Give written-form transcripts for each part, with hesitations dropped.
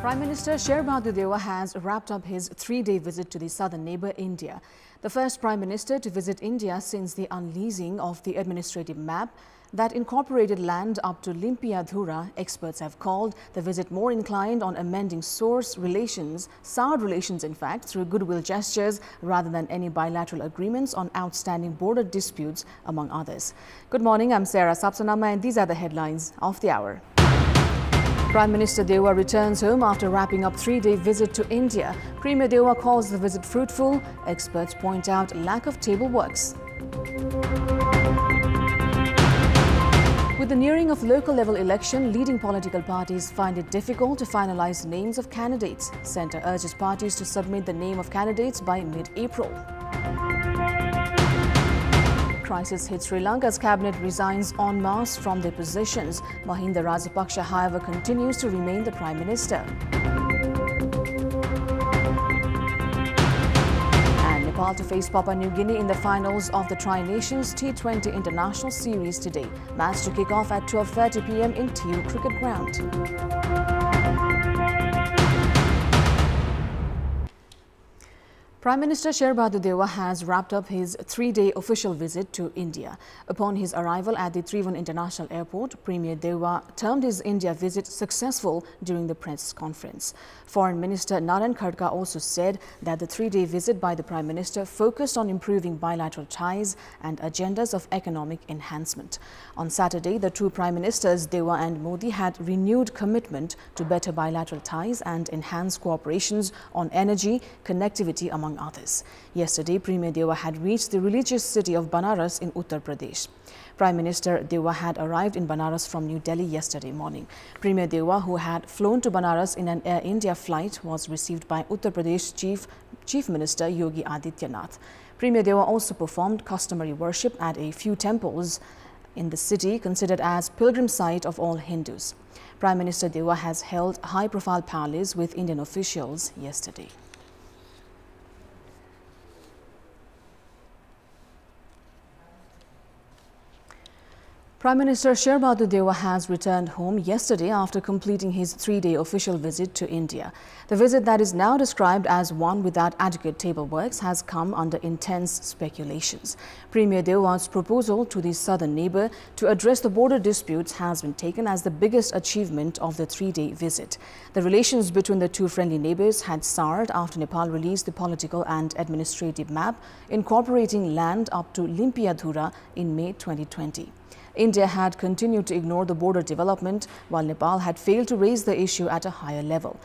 Prime Minister Sher has wrapped up his three-day visit to the southern neighbour India. The first Prime Minister to visit India since the unleashing of the administrative map that incorporated land up to Limpiadhura, experts have called the visit more inclined on amending soured relations in fact, through goodwill gestures rather than any bilateral agreements on outstanding border disputes, among others. Good morning, I'm Sapsanamma and these are the headlines of the hour. Prime Minister Deubas returns home after wrapping up three-day visit to India. Premier Deubas calls the visit fruitful. Experts point out lack of table works. With the nearing of local-level election, leading political parties find it difficult to finalize names of candidates. Centre urges parties to submit the name of candidates by mid-April. Crisis hits Sri Lanka's cabinet resigns en masse from their positions. Mahinda Rajapaksa, however, continues to remain the Prime Minister. And Nepal to face Papua New Guinea in the finals of the Tri-Nations T20 International Series today. Match to kick off at 12:30 p.m. in TU Cricket Ground. Prime Minister Sher has wrapped up his three-day official visit to India. Upon his arrival at the Trivandrum International Airport, Premier Deubas termed his India visit successful during the press conference. Foreign Minister Naren Khadka also said that the three-day visit by the Prime Minister focused on improving bilateral ties and agendas of economic enhancement. On Saturday, the two Prime Ministers, Deubas and Modi, had renewed commitment to better bilateral ties and enhanced cooperations on energy, connectivity, among others. Yesterday, Premier Deubas had reached the religious city of Banaras in Uttar Pradesh. Prime Minister Deubas had arrived in Banaras from New Delhi yesterday morning. Premier Deubas, who had flown to Banaras in an Air India flight, was received by Uttar Pradesh Chief Minister Yogi Adityanath. Premier Deubas also performed customary worship at a few temples in the city considered as pilgrim site of all Hindus. Prime Minister Deubas has held high-profile parleys with Indian officials yesterday. Prime Minister Sher has returned home yesterday after completing his three-day official visit to India. The visit that is now described as one without adequate table works has come under intense speculations. Premier Deubas' proposal to the southern neighbour to address the border disputes has been taken as the biggest achievement of the three-day visit. The relations between the two friendly neighbours had soured after Nepal released the political and administrative map incorporating land up to Limpiadhura in May 2020. India had continued to ignore the border development, while Nepal had failed to raise the issue at a higher level.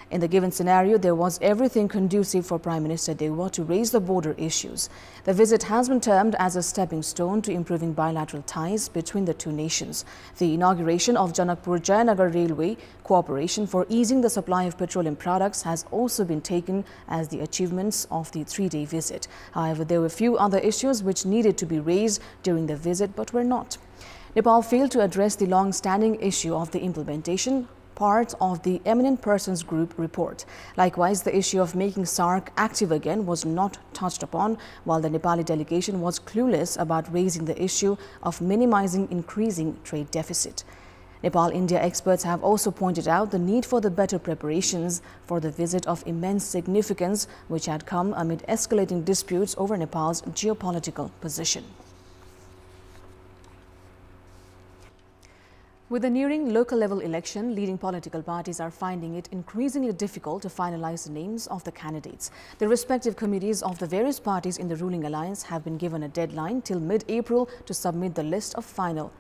In the given scenario, there was everything conducive for Prime Minister Deubas to raise the border issues. The visit has been termed as a stepping stone to improving bilateral ties between the two nations. The inauguration of Janakpur-Jayanagar Railway cooperation for easing the supply of petroleum products has also been taken as the achievements of the three-day visit. However, there were few other issues which needed to be raised during the visit but were not. Nepal failed to address the long-standing issue of the implementation part of the Eminent Persons Group report. Likewise, the issue of making SAARC active again was not touched upon, while the Nepali delegation was clueless about raising the issue of minimizing increasing trade deficit. Nepal-India experts have also pointed out the need for the better preparations for the visit of immense significance, which had come amid escalating disputes over Nepal's geopolitical position. With the nearing local-level election, leading political parties are finding it increasingly difficult to finalize the names of the candidates. The respective committees of the various parties in the ruling alliance have been given a deadline till mid-April to submit the list of final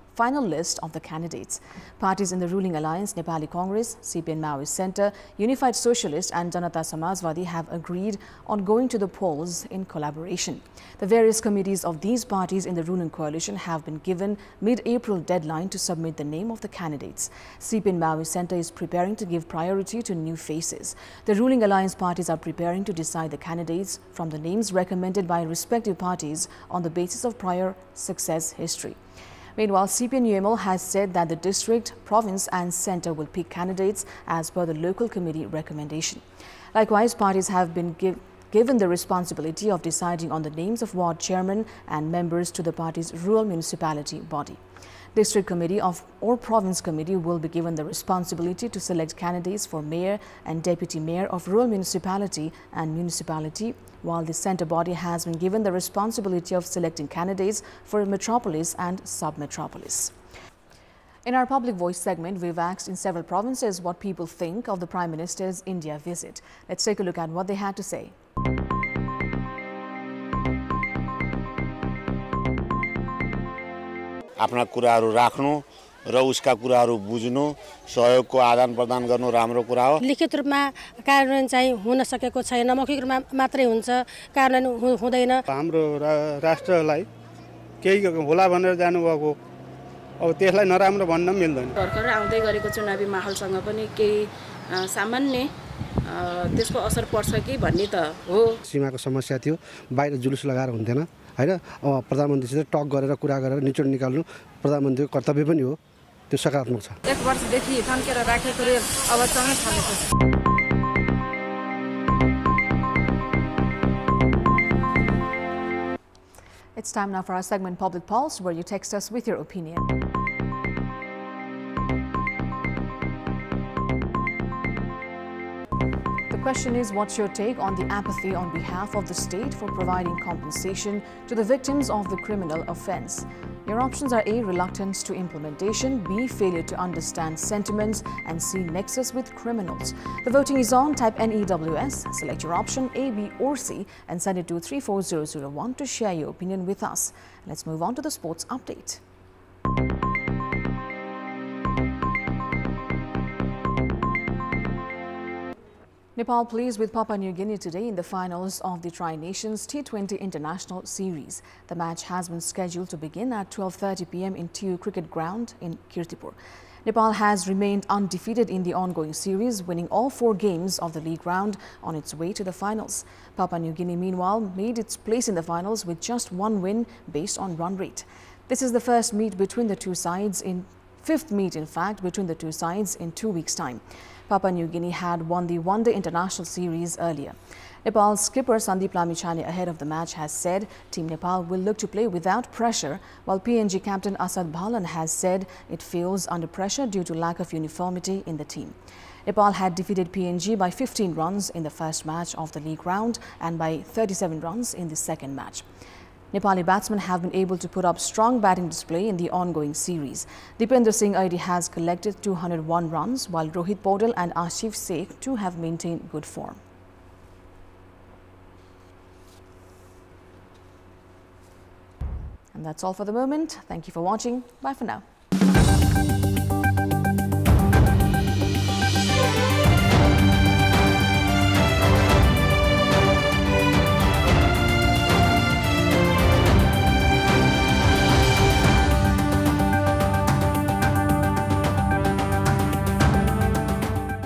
list of the candidates. Parties in the ruling alliance, Nepali Congress, CPN Maoist Centre, Unified Socialist and Janata Samajwadi have agreed on going to the polls in collaboration. The various committees of these parties in the ruling coalition have been given mid-April deadline to submit the name of the candidates. CPN Maoist Centre is preparing to give priority to new faces. The ruling alliance parties are preparing to decide the candidates from the names recommended by respective parties on the basis of prior success history. Meanwhile, CPN-UML has said that the district, province and centre will pick candidates as per the local committee recommendation. Likewise, parties have been given the responsibility of deciding on the names of ward chairmen and members to the party's rural municipality body. District committee or province committee will be given the responsibility to select candidates for mayor and deputy mayor of rural municipality and municipality, while the centre body has been given the responsibility of selecting candidates for metropolis and sub-metropolis. In our Public Voice segment, we've asked in several provinces what people think of the Prime Minister's India visit. Let's take a look at what they had to say. आफ्ना कुराहरु राख्नु र उसका कुराहरु बुझ्नु सहयोगको आदान प्रदान गर्नु राम्रो कुरा हो। लिखित रूपमा कार्यान्वयन चाहिँ हुन सकेको छैन, मौखिक रूपमा मात्रै हुन्छ, कार्यान्वयन हुँदैन। हाम्रो राष्ट्रलाई केही होला भनेर जानुभएको, अब त्यसलाई नराम्रो भन्न मिल्दैन। भर्खरै आउँदै गरेको चुनावी माहौलसँग पनि केही सामान्य त्यसको असर पर्छ कि भन्ने त हो। सीमाको समस्या थियो, बाहिर जुलुस लगाएर हुन्थेन हैन। अब प्रधानमन्त्रीसित टक गरेर कुरा गरेर निचोड निकाल्नु प्रधानमन्त्रीको कर्तव्य पनि हो, त्यो सकारात्मक छ। एक वर्षदेखि थन्केर राखेको रेल अब चल्न थालेको छ। It's time now for our segment Public Pulse, where you text us with your opinion. The question is, what's your take on the apathy on behalf of the state for providing compensation to the victims of the criminal offence? Your options are A, reluctance to implementation, B, failure to understand sentiments, and C, nexus with criminals. The voting is on. Type NEWS, select your option A, B or C and send it to 34001 to share your opinion with us. Let's move on to the sports update. Nepal plays with Papua New Guinea today in the finals of the Tri-Nations T20 International Series. The match has been scheduled to begin at 12:30 p.m. in TU Cricket Ground in Kantipur. Nepal has remained undefeated in the ongoing series, winning all 4 games of the league round on its way to the finals. Papua New Guinea, meanwhile, made its place in the finals with just 1 win based on run rate. This is the first meet between the two sides fifth meet, in fact, between the two sides in 2 weeks' time. Papua New Guinea had won the one-day international series earlier. Nepal's skipper Sandeep Lamichhane ahead of the match has said Team Nepal will look to play without pressure, while PNG captain Asad Bhalan has said it feels under pressure due to lack of uniformity in the team. Nepal had defeated PNG by 15 runs in the first match of the league round and by 37 runs in the second match. Nepali batsmen have been able to put up strong batting display in the ongoing series. Dipender Singh Aidi has collected 201 runs, while Rohit Podal and Ashif Sheikh too have maintained good form. And that's all for the moment. Thank you for watching. Bye for now.